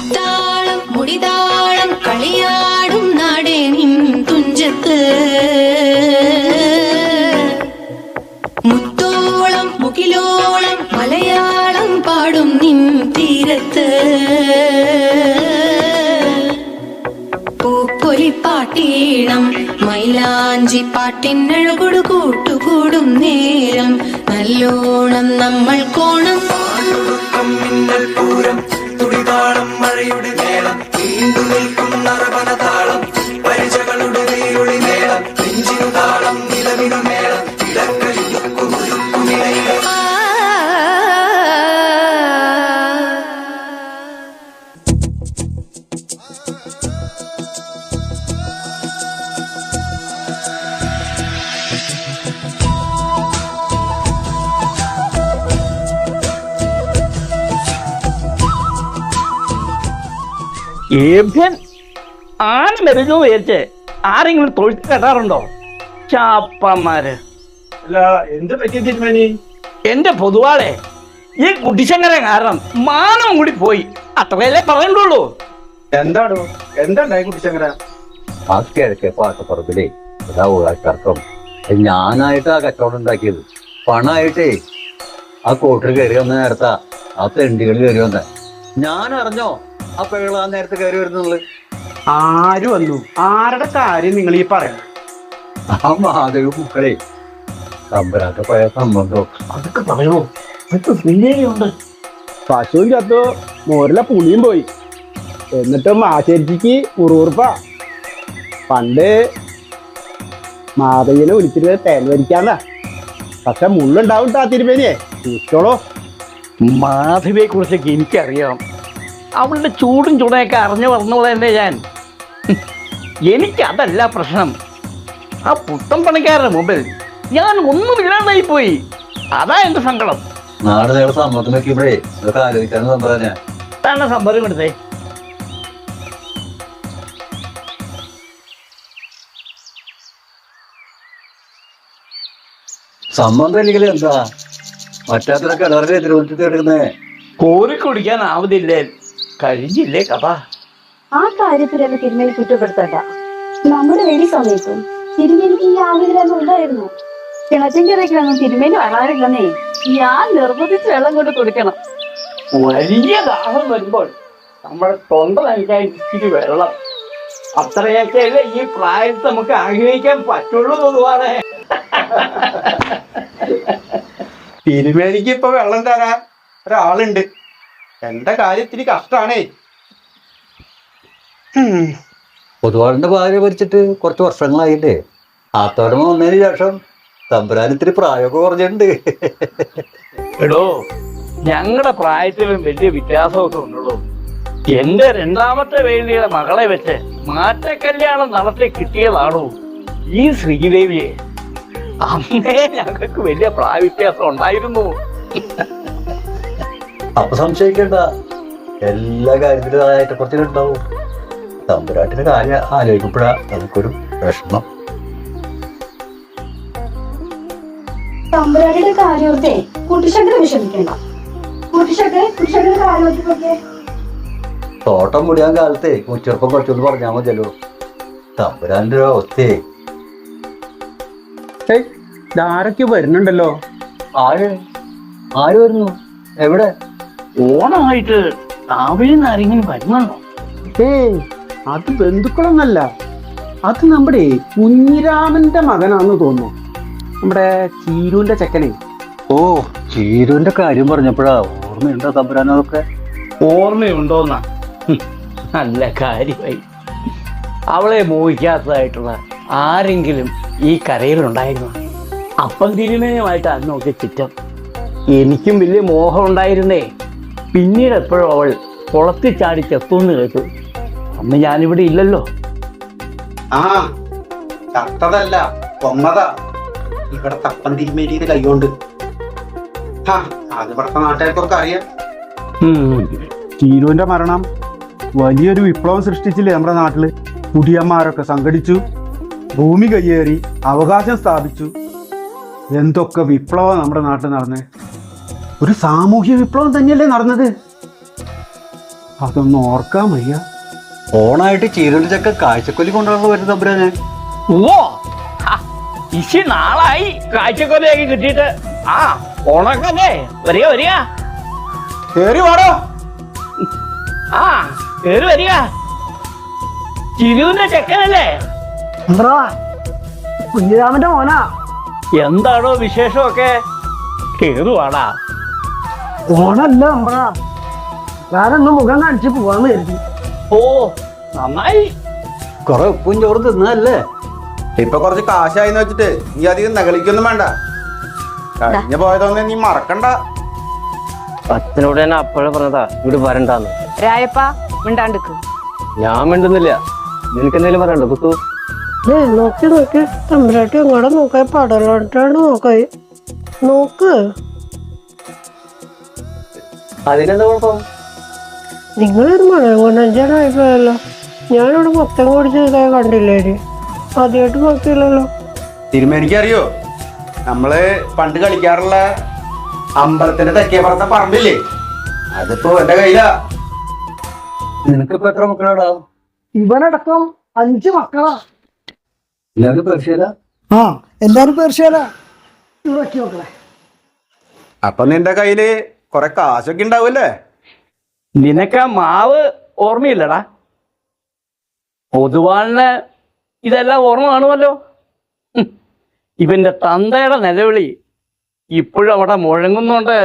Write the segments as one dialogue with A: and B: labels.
A: മുത്താളം മുടിതാളം കളിയാടും നാടേ നിൻ തുഞ്ചത്ത് മുത്തോളം മുകിലോളം മലയാളം പാടും നിൻ തീരത്ത് പൂപ്പൊലിപ്പാട്ടീണം മൈലാഞ്ചി പാട്ടിനഴകൊടു കൂട്ടുകൂടും നേരം നല്ലോണം നമ്മൾ കോണം
B: പൂരം തുടിതാളം മഴയുടെ മേളം നീണ്ടു നിൽക്കും നറവനതാളം പരിചകളുടെ വെയിലൊളി മേളം നെഞ്ചിനു താളം നിലവിനു മേളം ഇടക്കഴിക്കുമിടയിൽ
C: ഏഭ്യൻ ആന മെരുന്നു വിചാരിച്ച് ആരെങ്കിലും തൊഴുത്ത് കെട്ടാറുണ്ടോ? ചാപ്പന്മാര്.
D: അല്ല, എന്ത് പറ്റിയ തിരുമേനി?
C: എന്റെ പൊതുവാളെ ഈ കുട്ടിശങ്കരൻ കാരണം മാനം കൂടി പോയി, അത്രയല്ലേ പറയണ്ടുള്ളൂ.
D: എന്താണോ എന്താണ്ടായി കുട്ടിശങ്കര?
E: ആ കിഴക്കേ പാട്ടപ്പുറത്തിലേ ഇതാ ഊഴാക്കർക്കം ഞാനായിട്ട് ആ കച്ചവടം ഉണ്ടാക്കിയത്. പണമായിട്ടേ ആ കോട്ടിൽ കയറി വന്ന നേരത്താ ആ തെണ്ടികൾ കയറി വന്ന. ഞാൻ അറിഞ്ഞോ ആ പെകൾ ആ നേരത്തെ കയറി വരുന്നുള്ളത്?
D: ആര് വന്നു? ആരുടെ കാര്യം നിങ്ങൾ ഈ പറയണം?
E: ആ മാധവ മുക്കളെ തമ്പരാന്റെ പഴയ സംബന്ധം
D: അതൊക്കെ പറയണോ? ഉണ്ട്. പശുവും ചത്തു, മോരിലെ പുളിയും പോയി. എന്നിട്ട് മാശേരിക്ക് ഉറുറുപ്പ. പണ്ട് മാധവിനെ വിളിച്ചിട്ട് തേൻ വരിക്കാന്നാ. പക്ഷെ മുള്ളുണ്ടാവും ട്ടാ തിരുമേനിയെ, സൂക്ഷിച്ചോളോ.
C: മാധവിയെ കുറിച്ചൊക്കെ എനിക്കറിയാം. അവളുടെ ചൂടും ചൂടയൊക്കെ അറിഞ്ഞു പറഞ്ഞോളെ തന്നെ ഞാൻ. എനിക്കതല്ല പ്രശ്നം. ആ പുത്തൻ പണിക്കാരുടെ മുമ്പിൽ ഞാൻ ഒന്നുമില്ലാതായി പോയി. അതാ എന്റെ സങ്കടം.
E: നാട് നേരെ സമ്മതം വെക്കുമ്പോഴേ ഇതൊക്കെ ആലോചിക്കാന്ന് സംഭവം.
C: തന്നെ സമ്മതം എടുത്തേ.
E: സംബന്ധം ഇല്ലെങ്കിൽ എന്താ മറ്റാത്ര കിണറിന്റെ തിരുവനന്തപുരത്ത് എടുക്കുന്നേ?
C: കോരി കുടിക്കാൻ ആവതില്ലേ, കഴിഞ്ഞില്ലേ കഥ.
F: ആ കാര്യത്തിലൊക്കെ തിരുമേനി കുറ്റപ്പെടുത്തണ്ട. നമ്മുടെ വെടി സമയത്തും തിരുമേനിക്ക് ഈ ആഗ്രഹം ഉണ്ടായിരുന്നു. കിണറ്റിൻകരയ്ക്കൊന്നും തിരുമേനി വരാറില്ലെന്നേ. ഞാൻ നിർബന്ധിച്ച് വെള്ളം കൊണ്ട് കൊടുക്കണം.
C: വലിയ ദാഹം വരുമ്പോൾ നമ്മുടെ തൊണ്ട നനയ്ക്കാൻ ഇച്ചിരി വെള്ളം, അത്രയൊക്കെയല്ലേ ഈ പ്രായത്തിൽ നമുക്ക് ആഗ്രഹിക്കാൻ പറ്റുള്ളൂ പൊതുവാണ്.
D: തിരുമേനിക്ക് ഇപ്പൊ വെള്ളം തരാൻ ഒരാളുണ്ട്. എന്റെ കാര്യത്തിന് കഷ്ടാണേ.
E: പൊതുവാളിന്റെ ഭാര്യ മരിച്ചിട്ട് കുറച്ച് വർഷങ്ങളായില്ലേ? ആത്തോടമ വന്നതിന് ശേഷം തമ്പുരാൻ ഇത്തിരി പ്രായമൊക്കെ കുറഞ്ഞിട്ടുണ്ട്.
C: എടോ, ഞങ്ങളുടെ പ്രായത്തിലും വലിയ വ്യത്യാസമൊക്കെ ഉണ്ടല്ലോ. എന്റെ രണ്ടാമത്തെ വേദിയുടെ മകളെ വെച്ച് മാറ്റക്കല്യാണം നടത്തി കിട്ടിയതാണോ ഈ ശ്രീദേവിയെ. അന്നേ ഞങ്ങൾക്ക് വലിയ പ്രായ വ്യത്യാസം ഉണ്ടായിരുന്നു.
E: അപ്പൊ സംശയിക്കണ്ട, എല്ലാ കാര്യത്തിലും ഏറ്റക്കുറച്ചിലുണ്ടാവും. തമ്പുരാട്ടിന്റെ കാര്യം ആലോചിക്കുമ്പോഴാ നമുക്കൊരു വിഷമം.
F: തമ്പുരാട്ടിയുടെ കാര്യത്തെ കുട്ടിശങ്കര വിഷമിക്കണ്ട. കുട്ടിശങ്കര കാര്യമൊക്കെ
E: തോട്ടം മുടിയാൻ കാലത്തെ ഉച്ചർപ്പം കുറച്ചൊന്ന് പറഞ്ഞാൽ മതിയല്ലോ. തമ്പുരാന്റെ ഒരു അവസ്ഥയെ.
D: ആരൊക്കെ വരുന്നുണ്ടല്ലോ?
E: ആര് ആര് വരുന്നു? എവിടെ?
C: ഓണമായിട്ട് താവിൽ നിന്ന് ആരെങ്കിലും വരുന്നുണ്ടോ?
D: അത് ബന്ധുക്കളൊന്നല്ല. അത് നമ്മുടെ കുഞ്ഞിരാമന്റെ മകനാണെന്ന് തോന്നുന്നു. നമ്മുടെ ചീരുവിന്റെ ചെക്കനെ.
E: ഓ, ചീരുവിന്റെ കാര്യം പറഞ്ഞപ്പോഴാ ഓർമ്മയുണ്ടോ തമ്പുരാൻ? അതൊക്കെ
C: ഓർമ്മയുണ്ടോന്നാ? നല്ല കാര്യമായി. അവളെ മോഹിക്കാത്തതായിട്ടുള്ള ആരെങ്കിലും ഈ കരയിലുണ്ടായിരുന്നു? അപ്പം തിരുമേനുമായിട്ട് അന്നൊക്കെ ചിറ്റം. എനിക്കും വലിയ മോഹം ഉണ്ടായിരുന്നേ. പിന്നീട് എപ്പോഴും അവൾ കുളത്തിൽ ചാടി ചെത്തുന്ന് കേട്ടു. അന്ന് ഞാനിവിടെ ഇല്ലല്ലോ.
D: ആ ചത്തതല്ല, കൊന്നതാ. ഇവിടെ തപ്പൻ തിരുമേനിയുടെ കൈകൊണ്ട്. അത് ഇവിടുത്തെ നാട്ടുകാർക്കൊക്കെ അറിയാം. ചീരുവിന്റെ മരണം വലിയൊരു വിപ്ലവം സൃഷ്ടിച്ചില്ലേ നമ്മുടെ നാട്ടില്. കുടിയന്മാരൊക്കെ സംഘടിച്ചു, ഭൂമി കയ്യേറി, അവകാശം സ്ഥാപിച്ചു. എന്തൊക്കെ വിപ്ലവം നമ്മുടെ നാട്ടിൽ നടന്നത്. ഒരു സാമൂഹ്യ വിപ്ലവം തന്നെയല്ലേ നടന്നത്. അതൊന്നും ഓർക്കാൻ വയ്യ.
E: ഓണായിട്ട് ചീരുള്ളി ചക്ക കാഴ്ചക്കൊല്ലി കൊണ്ടുവരണം വരുന്ന തമ്പുരാനെ.
C: ഓ ഇശി നാളായി കാഴ്ചക്കൊലയൊക്കെ കിട്ടിയിട്ട്. ആ ഓണക്കല്ലേ, വരിക വരിക.
D: കേറി വാടോ.
C: ആ കേറി വരിക. ചിരുവിന്റെ ചെക്കനല്ലേ?
F: കുഞ്ഞിരാമന്റെ മോനാ.
C: എന്താണോ വിശേഷമൊക്കെ? കേറുവാടാ.
F: ഓണല്ല അമ്പ്ര, ഞാനൊന്ന് മുഖം കാണിച്ച് പോവാന്ന് കരുതി.
C: ഓ നന്നായി.
E: കൊറേ ഉപ്പും ചോറും തിന്നല്ലേ?
D: ഇപ്പൊ കുറച്ച് കാശായിന്ന് വെച്ചിട്ട് നീ അധികം നകളിക്കൊന്നും വേണ്ട. കഴിഞ്ഞ പോയതൊന്നും നീ മറക്കണ്ട.
G: അച്ഛനോട് തന്നെ അപ്പോഴേ പറഞ്ഞതാ ഇവിടെ വരണ്ടാന്ന്.
H: രായപ്പ മിണ്ടാണ്ടിക്ക്.
G: ഞാൻ മിണ്ടുന്നില്ല. നിനക്ക് എന്തെങ്കിലും പറയണ്ടോ കുത്തു?
F: നോക്കി നോക്കി തമ്പുരാട്ടി ഇങ്ങോട്ട് നോക്കായി പടലോട്ടാണ് നോക്കായി. നോക്ക്,
G: അതിനെന്താ കുഴപ്പം?
F: നിങ്ങളൊരു മണം കൊണ്ടഞ്ചാനായി പോയല്ലോ. ഞാനിവിടെ മൊത്തം കുടിച്ചതായി കണ്ടില്ലേ? ആദ്യമായിട്ട് നോക്കിയില്ലല്ലോ.
D: തിരുമേനിക്കറിയോ, നമ്മള് പണ്ട് കളിക്കാറുള്ള അമ്പലത്തിന്റെ തെക്കേ പുറത്തെ പറമ്പില്ലേ, അതിപ്പോ എന്റെ കയ്യിലാ.
E: നിനക്കിപ്പോ എത്ര മക്കളാടാ?
F: ഇവനടക്കം 5 മക്കളാ.
E: എല്ലാവരും പ്രശ്നമില്ല.
F: ആ എല്ലാരും പേർഷ്യല. നോക്കി നോക്കണേ.
D: അപ്പൊ നിന്റെ കയ്യില് കൊറേ കാശൊക്കെ ഉണ്ടാവൂല്ലേ?
C: നിനക്ക് ആ മാവ് ഓർമ്മയില്ലടാ? പൊതുവാളിന് ഇതെല്ലാം ഓർമ്മ കാണുമല്ലോ. ഇവന്റെ തന്തയുടെ നിലവിളി ഇപ്പോഴും അവിടെ മുഴങ്ങുന്നുണ്ട്.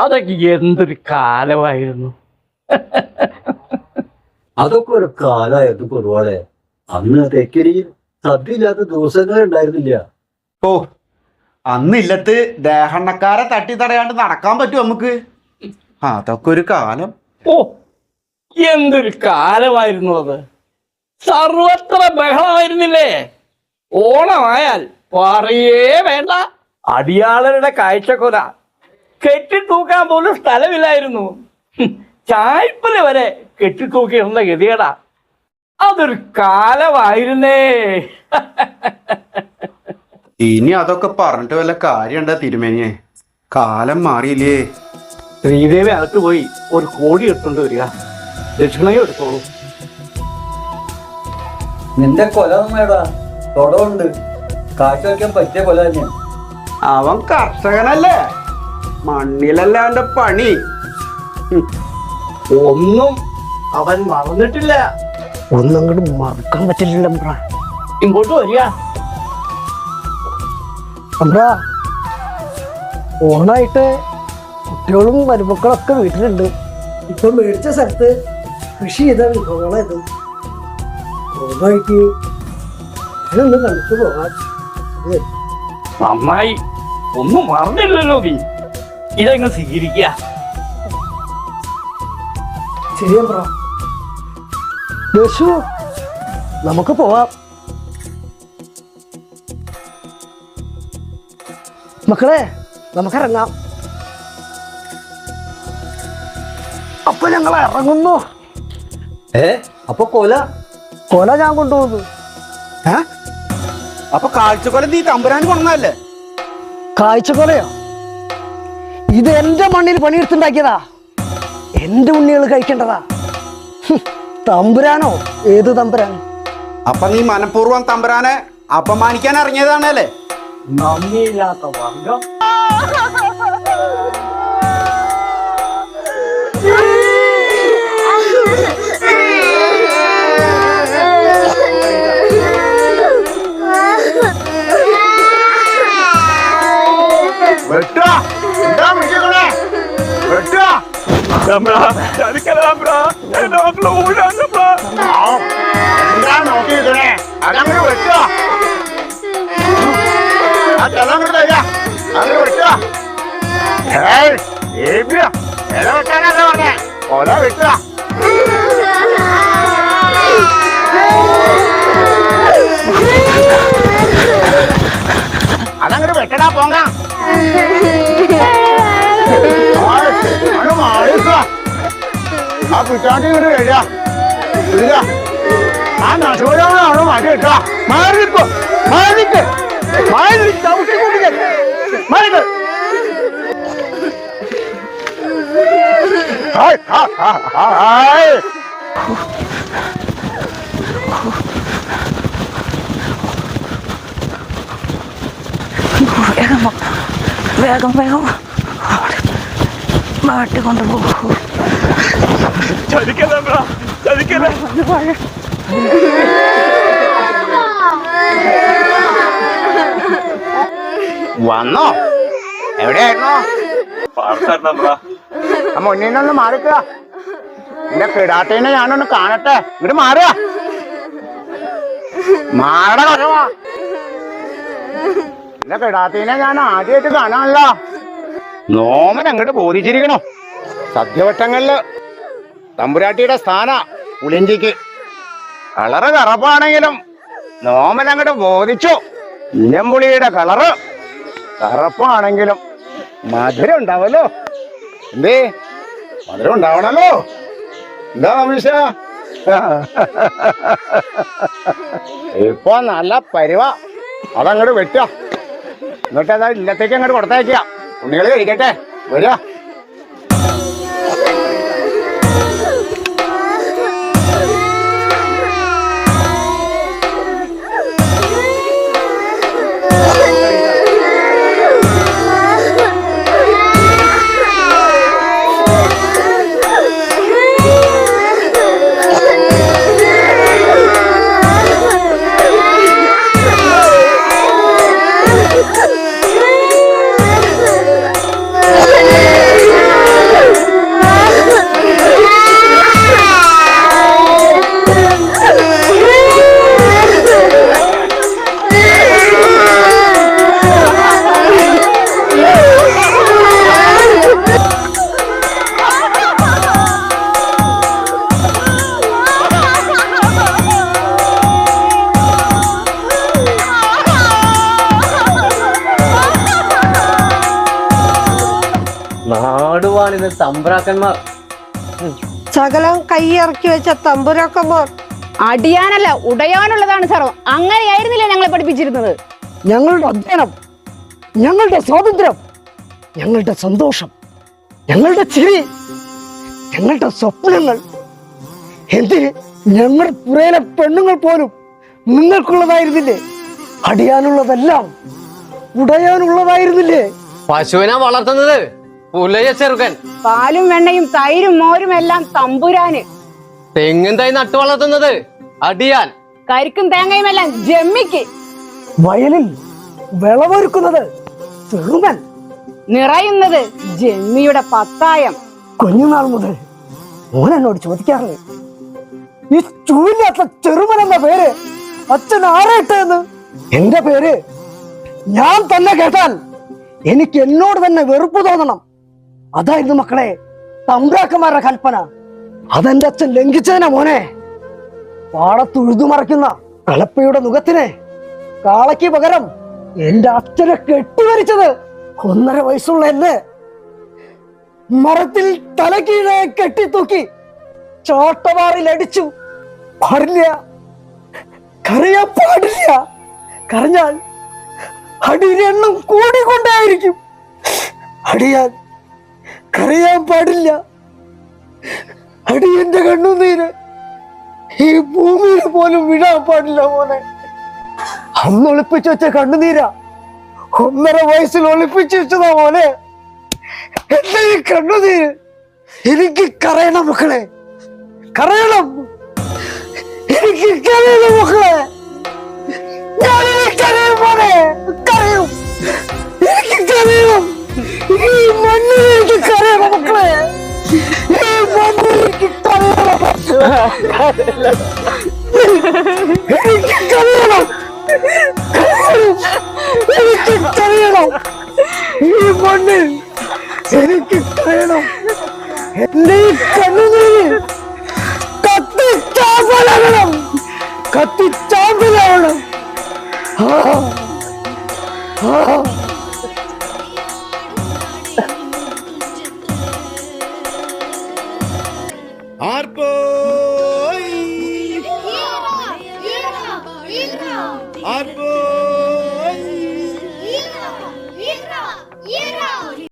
C: അതൊക്കെ എന്തൊരു കാലമായിരുന്നു.
E: അതൊക്കെ ഒരു കാലായിരുന്നു പൊതുവാളെ. അന്ന് തെക്കരിയിൽ സദ്യ ഇല്ലാത്ത ദിവസങ്ങൾ ഉണ്ടായിരുന്നില്ല.
D: ഓ, അന്നില്ലത്ത് ദേഹണ്ണക്കാരെ തട്ടി തടയാണ്ട് നടക്കാൻ പറ്റും നമുക്ക്. അതൊക്കെ ഒരു കാലം.
C: ഓ എന്തൊരു കാലമായിരുന്നു അത്. സർവത്ര ബഹളമായിരുന്നില്ലേ? ഓണമായാൽ പറയേ വേണ്ട. അടിയാളരുടെ കാഴ്ചക്കൊല. കെട്ടിത്തൂക്കാൻ പോലും സ്ഥലമില്ലായിരുന്നു. ചായ്പല് വരെ കെട്ടിത്തൂക്കിയിരുന്ന ഗതികേടാ. അതൊരു കാലമായിരുന്നേ.
D: ഇനി അതൊക്കെ പറഞ്ഞിട്ട് വല്ല കാര്യണ്ട തിരുമേനിയെ? കാലം മാറിയില്ലേ?
C: ശ്രീദേവി അകത്ത് പോയി ഒരു കോടി എടുത്തോണ്ട് വരിക. ദക്ഷിണയും എടുത്തോളൂ.
E: നിന്റെ കൊല നമ്മേടാ തൊടവുണ്ട്. കാശ് വയ്ക്കാൻ പറ്റിയ കൊല തന്നെയാ.
D: അവൻ കർഷകനല്ലേ, മണ്ണിലല്ലേ അവന്റെ പണി.
C: ഒന്നും അവൻ മറന്നിട്ടില്ല.
F: ഒന്നും അങ്ങോട്ട് മറക്കാൻ പറ്റില്ല.
C: ഇങ്ങോട്ട് വരിക.
F: അമ്പ്രാ, ഓണായിട്ട് കുട്ടികളും മരുമക്കളൊക്കെ വീട്ടിലുണ്ട്. ഇപ്പൊ മേടിച്ച സ്ഥലത്ത് കൃഷി ചെയ്ത വിഭവങ്ങളായത്. ഓണായിട്ട് ഞാനൊന്ന് കണ്ടിട്ട് പോകാൻ.
C: നന്നായി. ഒന്നും മറന്നില്ലല്ലോ നീ. ഇതങ്ങ് സ്വീകരിക്കുക.
F: ശരി അമ്പ്രാ. യേശു, നമുക്ക് പോവാം. മക്കളെ, നമുക്കിറങ്ങാം. അപ്പൊ ഞങ്ങൾ ഇറങ്ങുന്നു.
E: അപ്പൊ കൊല
F: കൊല ഞാൻ കൊണ്ടുപോകുന്നു.
D: അപ്പൊ കാഴ്ചക്കൊല നീ തമ്പുരാന് കൊണ്ടല്ലേ?
F: കാഴ്ചക്കൊലയോ? ഇത് എന്റെ മണ്ണിൽ പണിയെടുത്തുണ്ടാക്കിയതാ. എന്റെ ഉണ്ണികൾ കഴിക്കേണ്ടതാ. തമ്പുരാനോ? ഏത് തമ്പുരാൻ?
D: അപ്പൊ നീ മനഃപൂർവ്വം തമ്പുരാനെ അപമാനിക്കാൻ ഇറങ്ങിയതാണല്ലേ?
C: നന്ദിയില്ലാത്ത വർഗം. അതങ്ങോട്ട് വെട്ടടാ പോങ്ങ. ആ കുറ്റാണ്ടി ഇങ്ങോട്ട് കഴിയാ. ആ നഷ്ടപ്പെടാണോ മാറ്റി വെട്ടാ. മാറിപ്പോ മാറിക്ക് മാറി ചവിട്ടി കൂട്ടിക്ക് മാറിക്ക്.
H: വേഗം വേഗം നാട്ടിൽ കൊണ്ടുപോകൂ.
I: വന്നോ? എവിടെയായിരുന്നോ? മുന്നിന്നൊന്ന് മാറിക്കുക. എന്റെ കിടാട്ടീനെ ഞാനൊന്ന് കാണട്ടെ. ഇങ്ങോട്ട് മാറുക. മാറ കുറവാ. എന്റെ കിടാട്ടീനെ ഞാൻ ആദ്യമായിട്ട് കാണാനല്ലോ. നോമൻ അങ്ങോട്ട് ബോധിച്ചിരിക്കണോ? സദ്യവട്ടങ്ങളില് തമ്പുരാട്ടിയുടെ സ്ഥാന പുളിഞ്ചിക്ക് കളറ് കറുപ്പാണെങ്കിലും നോമൻ അങ്ങോട്ട് ബോധിച്ചു. ഇല്ലംപുളിയുടെ കളറ് കറുപ്പാണെങ്കിലും മധുരം ഉണ്ടാവല്ലോ. എന്തേ മധുരം ഉണ്ടാവണല്ലോ. എന്താ അമിഷ? ഇപ്പൊ നല്ല പരിവ. അതങ്ങോട്ട് വെട്ടുക. എന്നിട്ട് അതാ ഇല്ലത്തേക്ക് അങ്ങോട്ട് കൊടുത്തയക്കുക. ഉണ്ണികള് കഴിക്കട്ടെ. വരിക.
G: നാടുവാണിത് തമ്പുരാക്കന്മാർ.
J: സകലം കൈയിറക്കി വെച്ച തമ്പുരാക്കന്മാർ.
H: അടിയാനല്ല ഉടയാനുള്ളതാണ് സർവം. അങ്ങനെയായിരുന്നില്ല ഞങ്ങളെ പഠിപ്പിച്ചിരുന്നത്.
J: ഞങ്ങളുടെ അധ്യയനം, ഞങ്ങളുടെ സ്വാതന്ത്ര്യം, ഞങ്ങളുടെ സന്തോഷം, ഞങ്ങളുടെ ചിരി, ഞങ്ങളുടെ സ്വപ്നങ്ങൾ, എന്തിന് ഞങ്ങളുടെ പുറയിലെ പെണ്ണുങ്ങൾ പോലും നിങ്ങൾക്കുള്ളതായിരുന്നില്ലേ? അടിയാനുള്ളതെല്ലാം ഉടയാനുള്ളതായിരുന്നില്ലേ?
G: പശുവിനെ വളർത്തുന്നത് പുലയ ചെറുക്കൻ.
H: പാലും വെണ്ണയും തൈരും മോരും എല്ലാം തമ്പുരാന്.
G: തെങ്ങും തൈ നട്ടു വളർത്തുന്നത് അടിയാൻ.
H: കരിക്കും തേങ്ങയും എല്ലാം ജമ്മിക്ക്.
J: വയലിൽ വിളവൊരുക്കുന്നത് ചെറുമൻ.
H: നിറയുന്നത് ജമ്മിയുടെ പത്തായം.
J: കുഞ്ഞുനാൾ മുതൽ മോൻ എന്നോട് ചോദിക്കാറില്ലേ, ഈ ചൂല്ലാത്ത ചെറുമൻ എന്ന പേര് അച്ഛൻ ആരെ ഇട്ടെന്ന്? എന്റെ പേര് ഞാൻ തന്നെ കേട്ടാൽ എനിക്ക് എന്നോട് തന്നെ വെറുപ്പ് തോന്നണം. അതായിരുന്നു മക്കളെ തമ്പ്രാക്കന്മാരുടെ കൽപ്പന. അതെന്റെ അച്ഛൻ ലംഘിച്ചതിനാ മോനെ. പാടത്തുഴുതു മറയ്ക്കുന്ന കലപ്പയുടെ മുഖത്തിന് കാളയ്ക്ക് പകരം എന്റെ അച്ഛനെ കെട്ടിവരിച്ചത് 1.5 വയസ്സുള്ള എന്നെ മരത്തിൽ തലകീഴെ കെട്ടിത്തൂക്കി ചോട്ടവാറിൽ അടിച്ചു. പാടില്ല, കരയാൻ പാടില്ല. കരഞ്ഞാൽ അടിയുടെ എണ്ണം കൂടിക്കൊണ്ടേയിരിക്കും. അടിയാൻ കരയാൻ പാടില്ല. അടിയന്റെ കണ്ണുനീര് ഈ ഭൂമിയിൽ പോലും വിടാൻ പാടില്ല മോനെ. അന്ന് ഒളിപ്പിച്ചു വെച്ച കണ്ണുനീരാ 1.5 വയസ്സിൽ ഒളിപ്പിച്ചു വെച്ചതാ മോനെ. എന്റെ ഈ കണ്ണുനീര് എനിക്ക് കരയണം മക്കളെ, കരയണം. എനിക്ക് കരയണം മക്കളെ. ഞാനിനി കരയും മോനെ, കരയും. എനിക്ക് കരയണം. ഈ മണ്ണിലേക്ക് കരയണം മക്കളെ. ഈ മണ്ണിലേക്ക് കരയണം. എനിക്ക് കരയണം. എനിക്ക് കരയണം. ഈ മണ്ണിൽ എനിക്ക് കരയണം. എന്റെ